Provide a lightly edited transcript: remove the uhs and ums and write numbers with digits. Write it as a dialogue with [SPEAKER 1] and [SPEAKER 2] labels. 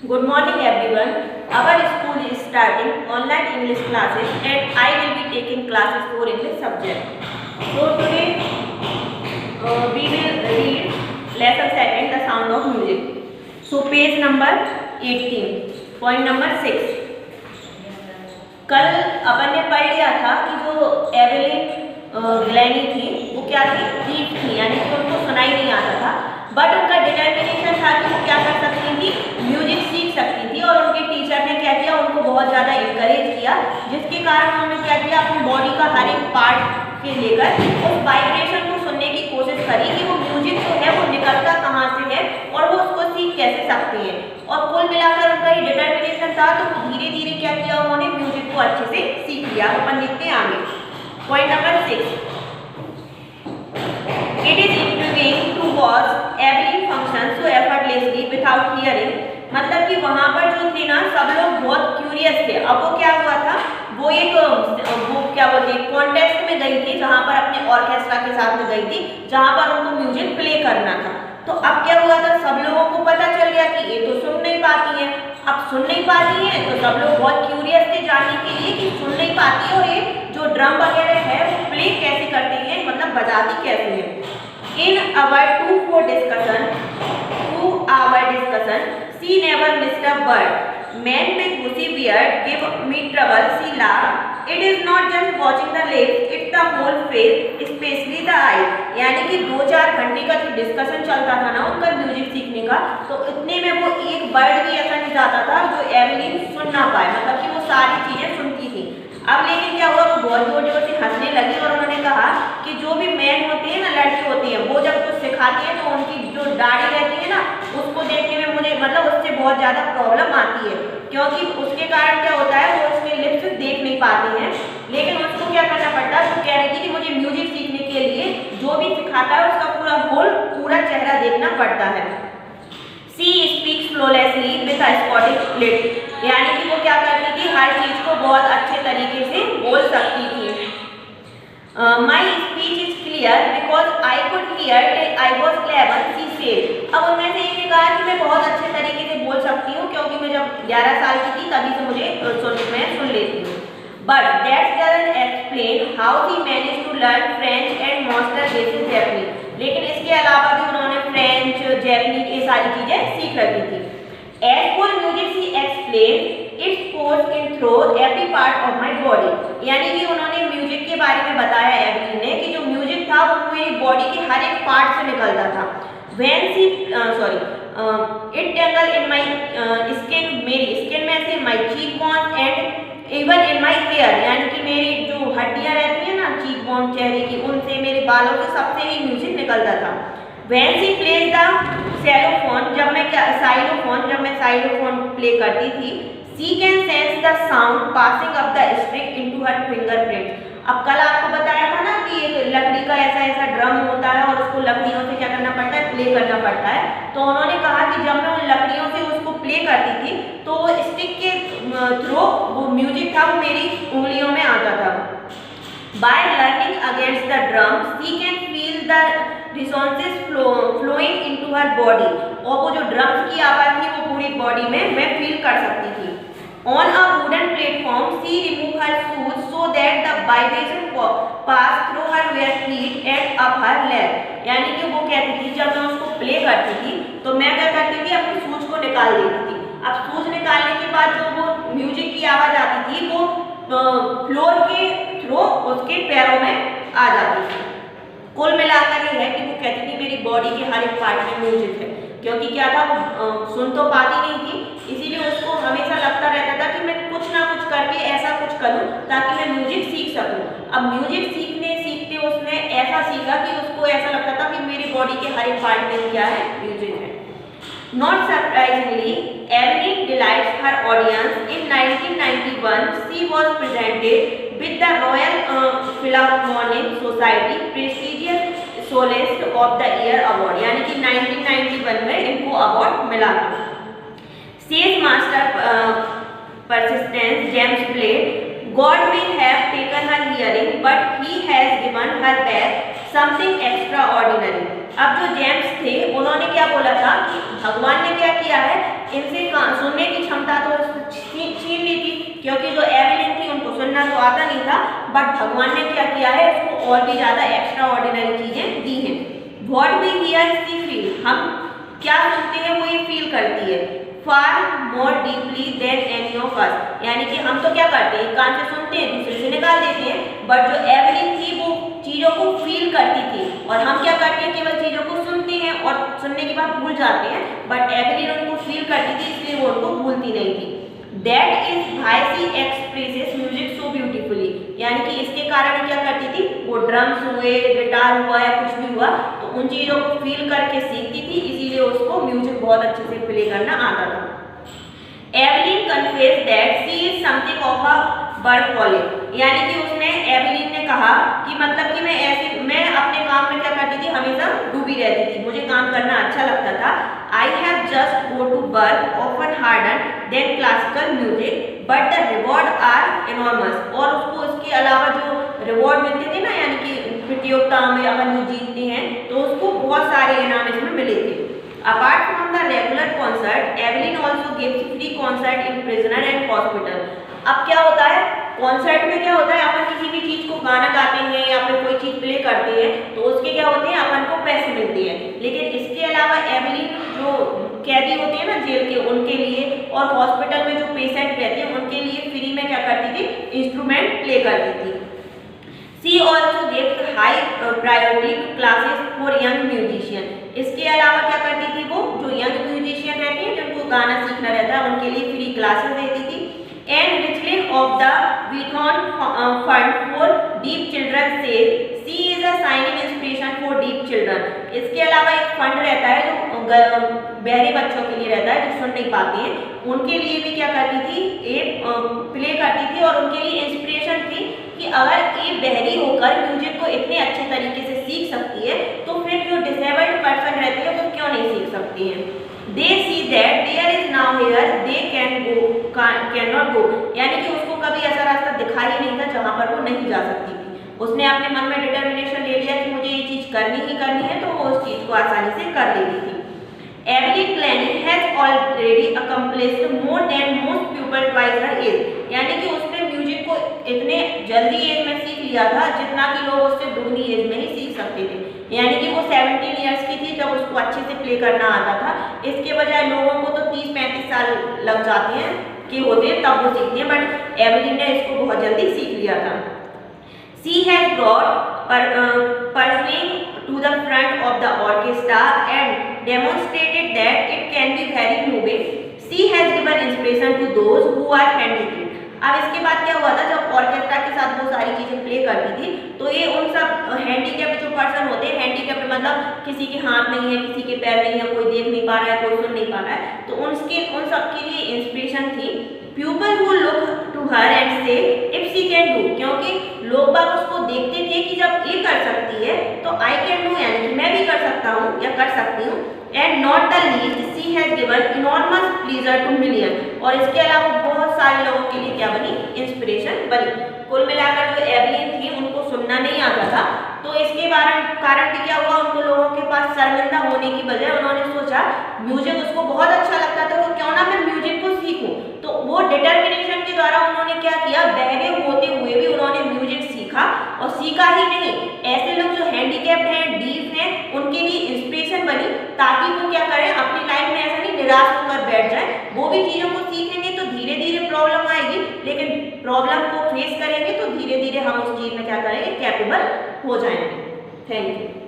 [SPEAKER 1] Good morning everyone. Our school is starting online English classes and I will be taking classes for English subject. So today we will read lesson second, the sound of music. So page number 18, point number 6. कल अपन ने पढ़ लिया था कि जो Evelyn ग्लैनी थी वो क्या थी, डीफ थी, यानी कि उनको सुनाई नहीं आता था, बट उनका डिटर्मिनेशन था कि वो क्या कर सकती थी, म्यूजिक सीख सकती थी। और उनके टीचर ने क्या किया, उनको बहुत ज़्यादा इंकरेज किया, जिसके कारण उन्होंने क्या किया, अपनी बॉडी का हर एक पार्ट के लेकर उस वाइब्रेशन को सुनने की कोशिश करी कि वो म्यूजिक जो है वो निकलता कहाँ से है और वो उसको सीख कैसे सकती है। और कुल मिलाकर उनका ये डिटर्मिनेशन था, तो वो धीरे धीरे क्या किया, उन्होंने म्यूजिक को अच्छे से सीख लिया। अपन देखते हैं आगे, point number 6। It is intriguing to watch Evelyn function so effortlessly without hearing। मतलब कि वहाँ पर जो थे ना, सब लोग बहुत क्यूरियस थे। अब वो क्या हुआ था, वो एक वो क्या बोलते हैं, कॉन्टेस्ट में गई थी, जहाँ पर अपने ऑर्केस्ट्रा के साथ में गई थी, जहाँ पर उनको म्यूजिक प्ले करना था। तो अब क्या हुआ था, सब लोगों को पता चल गया कि ये तो सुन नहीं पाती है। अब सुन नहीं पाती है तो सब लोग बहुत क्यूरियस थे जानने के लिए कि सुन नहीं पाती है और ये जो ड्रम वगैरह है वो प्ले कैसे करती है, मतलब बजाती कैसे है। In our 2-4 discussion, she never missed a word. Man with bushy beard give me trouble. She laughed. It is not just watching the lips, it's the whole face, especially the eye। यानी कि 2-4 घंटे का जो discussion चलता था ना उनका music सीखने का, तो इतने में वो एक वर्ड भी ऐसा नहीं जाता था जो एवेलिन सुन ना पाए, मतलब कि वो सारी चीजें सुनती थी। अब लेकिन क्या हुआ, वो बहुत जोर जोर से हंसने लगी और उन्होंने कहा कि जो भी मैन होते हैं ना, लड़के होते हैं, वो जब कुछ सिखाते हैं तो उनकी जो दाढ़ी रहती है ना, उसको देखने में मुझे मतलब उससे बहुत ज़्यादा प्रॉब्लम आती है, क्योंकि उसके कारण क्या होता है, वो उसके लिप्स देख नहीं पाते हैं। लेकिन उसको क्या करना पड़ता है, वो कह रही थी कि मुझे म्यूजिक सीखने के लिए जो भी सिखाता है उसका पूरा चेहरा देखना पड़ता है। She speaks flawlessly with a Scottish lilt। यानी कि वो क्या करती थी, हर चीज को बहुत अच्छे तरीके से बोल सकती थी। My speech is clear because I could hear till I was 11, she said। अब उनमें से एक ने कहा कि मैं बहुत अच्छे तरीके से बोल सकती हूँ, क्योंकि मैं जब 11 साल की थी तभी से मुझे मैं सुन लेती हूँ। But that doesn't explain how he managed to learn French and master basic Japanese। लेकिन इसके अलावा भी उन्होंने फ्रेंच, जैपनीज ये सारी चीजें सीख रखी थी। As for music, she explained, it pours in through every part of my body। यानी कि उन्होंने म्यूजिक के बारे में बताया एवेलिन ने कि जो म्यूजिक था वो मेरी बॉडी के हर एक पार्ट से निकलता था। When she it tangled in my skin, मेरी स्किन में से my cheekbones and even in my hair। यानी कि मेरी जो हड्डियां रहती हैं ना चीकबोन चेहरे की, उनसे मेरे बालों से सबसे ही म्यूजिक निकलता था। When she plays the xylophone, जब मैं साइलोफोन प्ले करती थी, she can sense the sound passing up the string into her fingerprint। अब कल आपको बताया था ना कि एक लकड़ी का ऐसा ड्रम होता है और उसको लकड़ियों से क्या करना पड़ता है, प्ले करना पड़ता है। तो उन्होंने कहा कि जब मैं उन लकड़ियों से उसको प्ले करती थी तो वो स्टिक के थ्रू वो म्यूजिक था वो मेरी उंगलियों में आता था। By learning against the drum, she can feel the resonances flowing into her body। और वो जो ड्रम्स की आवाज़ थी वो पूरी बॉडी में मैं फील कर सकती थी। On a wooden platform, she removed her shoes so that the vibration passed through her bare feet and up her leg। यानी कि वो कहती थी जब मैं उसको प्ले करती थी तो मैं क्या करती थी, अपनी शूज को निकाल देती थी। अब शूज निकालने के बाद जो वो म्यूजिक की आवाज़ आती थी वो फ्लोर के थ्रू उसके पैरों में आ जाती थी। कुल मिलाकर ये है कि वो कहती थी मेरी बॉडी के हर एक पार्ट में म्यूजिक है, क्योंकि क्या था वो सुन तो पाती नहीं थी, इसीलिए उसको हमेशा लगता रहता था कि मैं कुछ ना कुछ करके ऐसा कुछ करूं ताकि मैं म्यूजिक सीख सकूं। अब म्यूजिक सीखते उसने ऐसा सीखा कि उसको ऐसा लगता था कि मेरी बॉडी के हर एक पार्ट में क्या है, म्यूजिक है। Not surprisingly, Evelyn delights her audience। In 1991, she was presented with the Royal Philharmonic Society prestigious Soloist of the Year Award। यानी कि 1991 में इनको अवार्ड मिला था। Sage master persistence, James Blade। God may have taken her hearing, but he has given her back something extraordinary। अब जो James थे उन्होंने क्या बोला था कि भगवान ने क्या किया है, इनसे सुनने की क्षमता तो छीन ली थी, क्योंकि जो एवेलिन थी उनको सुनना तो आता नहीं था, बट भगवान ने क्या किया है, उसको और भी ज़्यादा एक्स्ट्रा ऑर्डिनरी चीज़ें दी हैं। What we hear see feel, हम क्या सुनते हैं वो ये फील करती है, far more deeply than any of us, यानी कि हम तो क्या करते हैं, कान से सुनते हैं दूसरे से निकाल देते हैं, बट जो एवेलिन थी वो चीज़ों को फील करती थी, और हम क्या करते हैं, केवल चीज़ों को सुनते हैं और सुनने के बाद भूल जाते हैं, बट एवेलिन उनको फील करती थी, इसलिए वो उनको भूलती नहीं थी। That is why she expresses music so beautifully, यानी कि इसके कारण क्या करती थी, वो ड्रम्स हुए, गिटार हुआ या कुछ भी हुआ, तो उन चीज़ों को फील करके सीखती थी, इसीलिए उसको म्यूजिक बहुत अच्छे से प्ले करना आता था। Evelyn confess that she is something of a workaholic, यानी कि उसने एवेलिन ने कहा कि मतलब कि मैं अपने काम में क्या करती थी, हमेशा डूबी रहती थी, मुझे काम करना अच्छा लगता था। I have just go to work often harder than classical music but the reward are enormous, और उसको इसके अलावा जो रिवॉर्ड मिलते थे ना, यानी कि प्रतियोगिताओं में अपन जो जीतते हैं तो उसको बहुत सारे इनाम इसमें मिले थे। Apart from the regular concert, Evelyn also gives free concert in prisoner and hospital. अब क्या होता है, कॉन्सर्ट में क्या होता है, अपन किसी भी चीज़ को गाना गाते हैं या फिर कोई चीज़ प्ले करते हैं तो उसके क्या होते हैं, अपन को पैसे मिलते हैं, लेकिन इसके अलावा एवेलिन जो कैदी होते हैं ना जेल के, उनके लिए और हॉस्पिटल में जो पेशेंट रहते हैं उनके लिए फ्री में क्या करती थी, इंस्ट्रूमेंट प्ले करती थी। She also gives high priority to classes for young musician. इसके अलावा क्या करती थी, वो जो यंग म्यूजिशियन रहते हैं जिनको गाना सीखना रहता है उनके लिए फ्री क्लासेस देती थी। And Richlin of the Weethon fund for deep children से she is a shining inspiration for deep children. इसके अलावा एक फंड रहता है जो बहरे बच्चों के लिए रहता है जो सुन नहीं पाते हैं, उनके लिए भी क्या करती थी, एक प्ले करती थी, और उनके लिए इंस्पिरेशन थी कि अगर ये बहरी होकर म्यूजिक को इतने अच्छे तरीके से सीख सकती है तो फिर जो डिसेबल्ड पर्सन रहती है वो क्यों नहीं सीख सकती है। They see that there is now here they can not go, यानी कि उसको कभी ऐसा रास्ता दिखाई नहीं था जहाँ पर वो नहीं जा सकती थी। उसने अपने मन में डिटर्मिनेशन ले लिया कि मुझे ये चीज़ करनी ही करनी है, तो वो उस चीज़ को आसानी से कर लेती थी। Evelyn Glennie has already accomplished more than most people twice her age, यानी कि उसने म्यूजिक को इतने जल्दी एज में सीख लिया था जितना कि लोग उससे दोगुनी एज में ही सीख सकते थे, यानी कि वो 17 इयर्स की थी जब उसको अच्छे से प्ले करना आता था। इसके बजाय लोगों को तो 30-35 साल लग जाते हैं कि होते हैं तब वो सीखते हैं, बट एवेलिन ने इसको बहुत जल्दी सीख लिया था। She has brought pursuing to the front of the orchestra and demonstrated that it can be very moving. She has given inspiration to those who are handicapped. अब इसके बाद क्या हुआ था, जब ऑर्केस्ट्रा के साथ वो सारी चीज़ें प्ले करती थी तो ये उन सब हैंडीकैप्ड जो पर्सन होते हैं, हैंडीकैप्ड मतलब किसी के हाथ नहीं है, किसी के पैर नहीं है, कोई देख नहीं पा रहा है, कोई सुन नहीं पा रहा है, तो उन सब के लिए इंस्पिरेशन थी। People who look to her and say if she can do, क्योंकि लोग बाग उसको देखते थे कि जब ये कर सकती है तो आई कैन डू, यानी कि मैं भी कर सकता हूँ या कर सकती हूँ। And not the least she has given enormous pleaser two million, और इसके अलावा बहुत सारे लोगों के लिए क्या बनी, इंस्पिरेशन बनी। कुल मिलाकर जो एवेलिन थी उनको सुनना नहीं आता था, तो इसके कारण भी क्या हुआ, उनको लोगों के पास शर्मिंदा होने की बजाय उन्होंने सोचा म्यूजिक उसको बहुत अच्छा लगता था तो क्यों ना मैं म्यूजिक को सीखूं। तो वो डिटर्मिनेशन के द्वारा उन्होंने क्या किया, बहरे होते हुए भी उन्होंने म्यूजिक सीखा, और सीखा ही नहीं, ऐसे लोग जो हैंडीकैप्ड हैं, डीफ हैं, उनके लिए इंस्पिरेशन बनी, ताकि वो क्या करें, अपनी लाइफ में ऐसा नहीं निराश होकर बैठ जाए, वो भी चीज़ों को सीखेंगे तो धीरे धीरे प्रॉब्लम आएगी, लेकिन प्रॉब्लम को फेस करेंगे तो धीरे धीरे हम उस चीज़ में क्या करेंगे, कैपेबल हो जाएंगे। Thank you.